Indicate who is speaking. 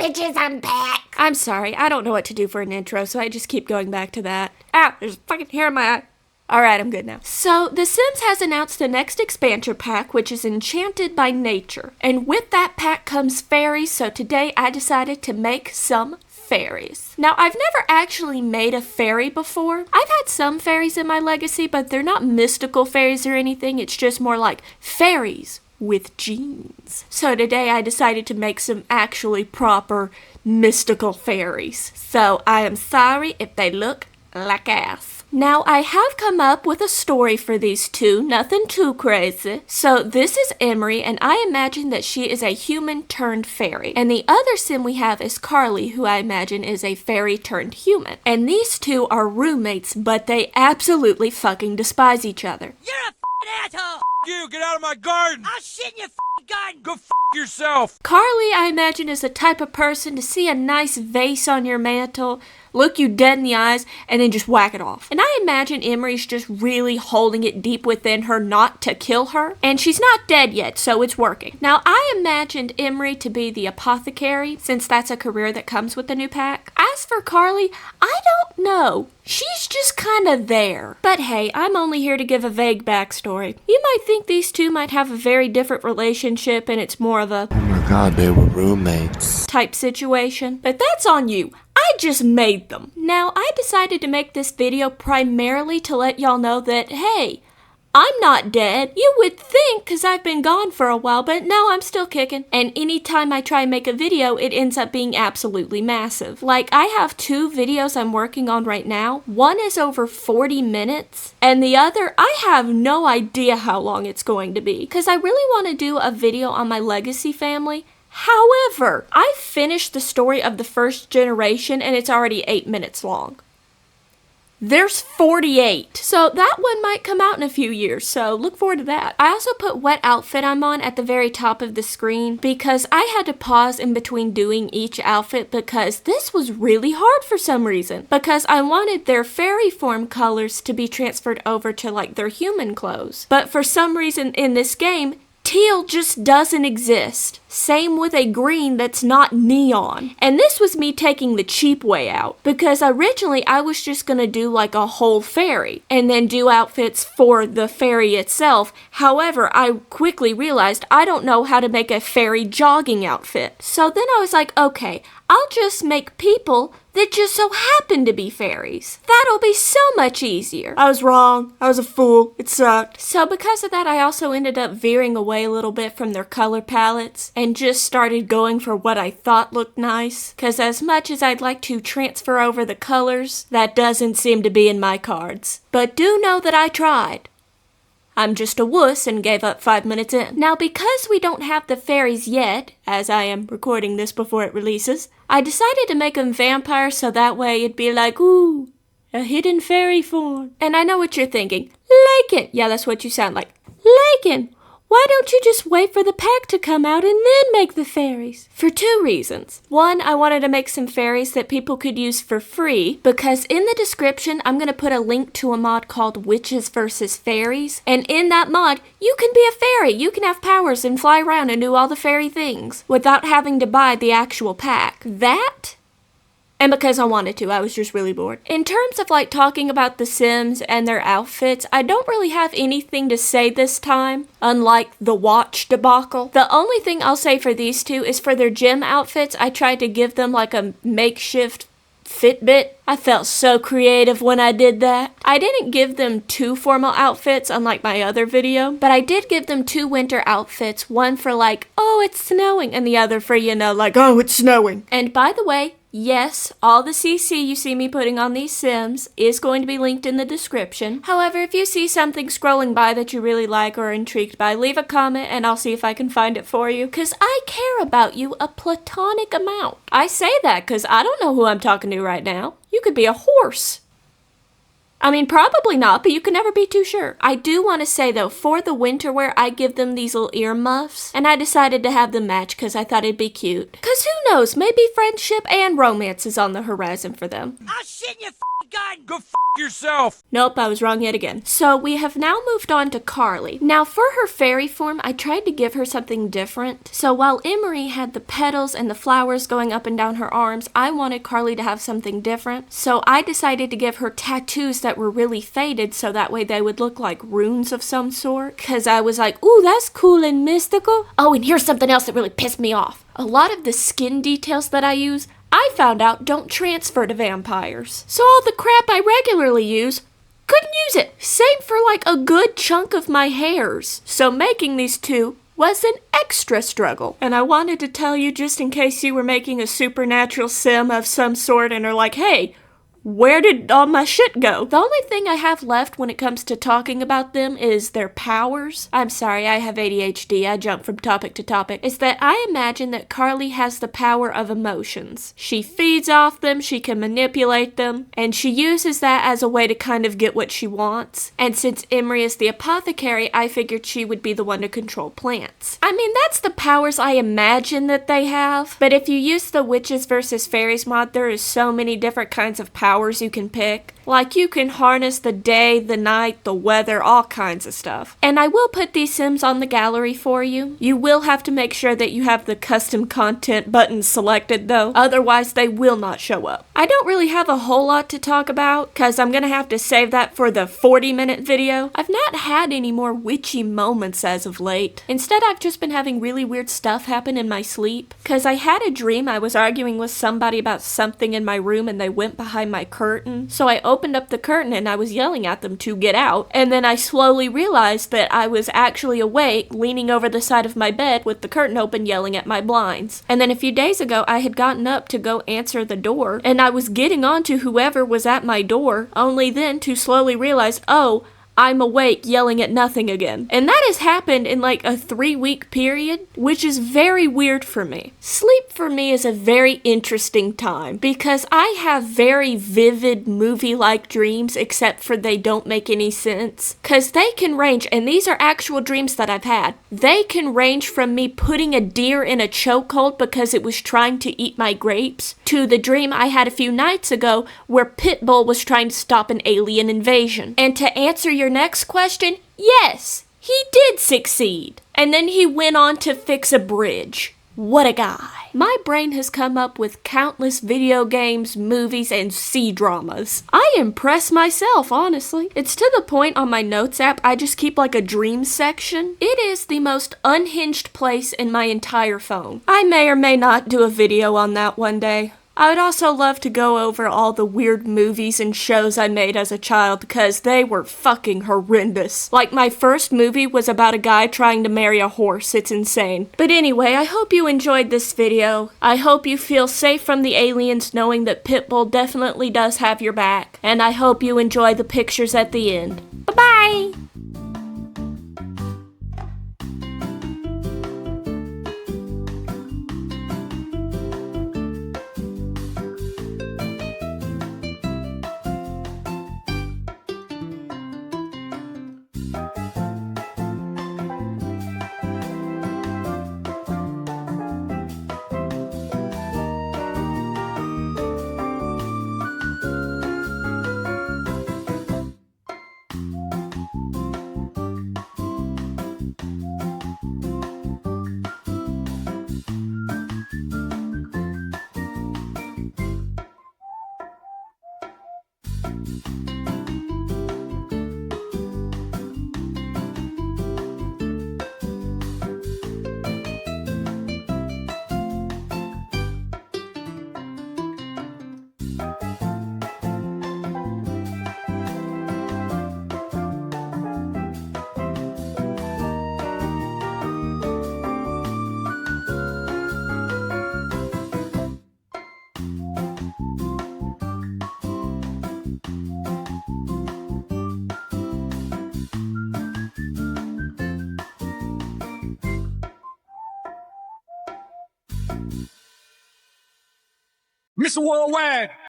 Speaker 1: bitches, I'm back.
Speaker 2: I'm sorry, I don't know what to do for an intro, so I just keep going back to that. Ow, there's a fucking hair in my eye. Alright, I'm good now. So, The Sims has announced the next expansion pack, which is Enchanted by Nature. And with that pack comes fairies, so today I decided to make some fairies. Now, I've never actually made a fairy before. I've had some fairies in my legacy, but they're not mystical fairies or anything. It's just more like fairies with genes. So today I decided to make some actually proper mystical fairies. So I am sorry if they look like ass. Now, I have come up with a story for these two, nothing too crazy. So this is Emery, and I imagine that she is a human turned fairy. And the other sim we have is Carly, who I imagine is a fairy turned human. And these two are roommates, but they absolutely fucking despise each other.
Speaker 3: You're a f***ing asshole!
Speaker 4: You, get out of my garden!
Speaker 3: I'll shit in your f***ing garden!
Speaker 4: Go f*** yourself!
Speaker 2: Carly, I imagine, is the type of person to see a nice vase on your mantle, look you dead in the eyes, and then just whack it off. And I imagine Emery's just really holding it deep within her not to kill her. And she's not dead yet, so it's working. Now, I imagined Emery to be the apothecary, since that's a career that comes with the new pack. As for Carly, I don't know. She's just kind of there. But hey, I'm only here to give a vague backstory. You might think these two might have a very different relationship and it's more of a
Speaker 5: oh my god, they were roommates
Speaker 2: type situation, but that's on you. I just made them. Now, I decided to make this video primarily to let y'all know that, hey, I'm not dead. You would think, because I've been gone for a while, but no, I'm still kicking. And anytime I try and make a video, it ends up being absolutely massive. Like, I have 2 videos I'm working on right now. One is over 40 minutes, and the other, I have no idea how long it's going to be. Because I really want to do a video on my legacy family. However, I finished the story of the first generation, and it's already 8 minutes long. There's 48. So that one might come out in a few years, so look forward to that. I also put what outfit I'm on at the very top of the screen because I had to pause in between doing each outfit because this was really hard for some reason. Because I wanted their fairy form colors to be transferred over to like their human clothes. But for some reason in this game, teal just doesn't exist. Same with a green that's not neon. And this was me taking the cheap way out. Because originally I was just gonna do like a whole fairy. And then do outfits for the fairy itself. However, I quickly realized I don't know how to make a fairy jogging outfit. So then I was like, okay, I'll just make people that just so happen to be fairies. That'll be so much easier. I was wrong. I was a fool. It sucked. So because of that, I also ended up veering away a little bit from their color palettes and just started going for what I thought looked nice. Because as much as I'd like to transfer over the colors, that doesn't seem to be in my cards. But do know that I tried. I'm just a wuss and gave up 5 minutes in. Now, because we don't have the fairies yet, as I am recording this before it releases, I decided to make them vampires so that way it'd be like, ooh, a hidden fairy form. And I know what you're thinking. Lakin! Yeah, that's what you sound like. Lakin! Why don't you just wait for the pack to come out and then make the fairies? For 2 reasons. One, I wanted to make some fairies that people could use for free because in the description, I'm going to put a link to a mod called Witches vs. Fairies. And in that mod, you can be a fairy. You can have powers and fly around and do all the fairy things without having to buy the actual pack. That... and because I wanted to, I was just really bored. In terms of like talking about the Sims and their outfits, I don't really have anything to say this time, unlike the watch debacle. The only thing I'll say for these two is for their gym outfits, I tried to give them like a makeshift Fitbit. I felt so creative when I did that. I didn't give them 2 formal outfits unlike my other video, but I did give them 2 winter outfits, one for like, oh, it's snowing, and the other for, you know, like, oh, it's snowing. And by the way, yes, all the CC you see me putting on these Sims is going to be linked in the description. However, if you see something scrolling by that you really like or are intrigued by, leave a comment and I'll see if I can find it for you. Because I care about you a platonic amount. I say that because I don't know who I'm talking to right now. You could be a horse. I mean, probably not, but you can never be too sure. I do want to say, though, for the winter wear, I give them these little earmuffs, and I decided to have them match because I thought it'd be cute. Because who knows, maybe friendship and romance is on the horizon for them.
Speaker 3: I'll shit in your f***ing gun!
Speaker 4: Go f yourself!
Speaker 2: Nope, I was wrong yet again. So we have now moved on to Carly. Now for her fairy form, I tried to give her something different. So while Emery had the petals and the flowers going up and down her arms, I wanted Carly to have something different. So I decided to give her tattoos that were really faded so that way they would look like runes of some sort. Cause I was like, ooh, that's cool and mystical. Oh, and here's something else that really pissed me off. A lot of the skin details that I use, I found out don't transfer to vampires. So all the crap I regularly use, couldn't use it. Same for like a good chunk of my hairs. So making these two was an extra struggle. And I wanted to tell you just in case you were making a supernatural sim of some sort and are like, hey, where did all my shit go? The only thing I have left when it comes to talking about them is their powers. I'm sorry, I have ADHD. I jump from topic to topic. Is that I imagine that Carly has the power of emotions. She feeds off them, she can manipulate them, and she uses that as a way to kind of get what she wants. And since Emery is the apothecary, I figured she would be the one to control plants. I mean, that's the powers I imagine that they have. But if you use the Witches vs. Fairies mod, there is so many different kinds of powers you can pick. Like you can harness the day, the night, the weather, all kinds of stuff. And I will put these sims on the gallery for you. You will have to make sure that you have the custom content button selected though, otherwise they will not show up. I don't really have a whole lot to talk about because I'm gonna have to save that for the 40-minute video. I've not had any more witchy moments as of late. Instead, I've just been having really weird stuff happen in my sleep because I had a dream I was arguing with somebody about something in my room and they went behind my curtain. So I opened up the curtain and I was yelling at them to get out, and then I slowly realized that I was actually awake, leaning over the side of my bed with the curtain open yelling at my blinds. And then a few days ago I had gotten up to go answer the door, and I was getting on to whoever was at my door, only then to slowly realize, oh, I'm awake yelling at nothing again. And that has happened in like a 3-week period, which is very weird for me. Sleep for me is a very interesting time because I have very vivid movie-like dreams, except for they don't make any sense. Cause they can range, and these are actual dreams that I've had, they can range from me putting a deer in a chokehold because it was trying to eat my grapes, to the dream I had a few nights ago where Pitbull was trying to stop an alien invasion. And to answer your next question, yes, he did succeed. And then he went on to fix a bridge. What a guy. My brain has come up with countless video games, movies, and C-dramas. I impress myself, honestly. It's to the point on my notes app, I just keep like a dream section. It is the most unhinged place in my entire phone. I may or may not do a video on that one day. I would also love to go over all the weird movies and shows I made as a child because they were fucking horrendous. Like my first movie was about a guy trying to marry a horse. It's insane. But anyway, I hope you enjoyed this video. I hope you feel safe from the aliens knowing that Pitbull definitely does have your back. And I hope you enjoy the pictures at the end. Bye-bye!
Speaker 4: Mr. Worldwide!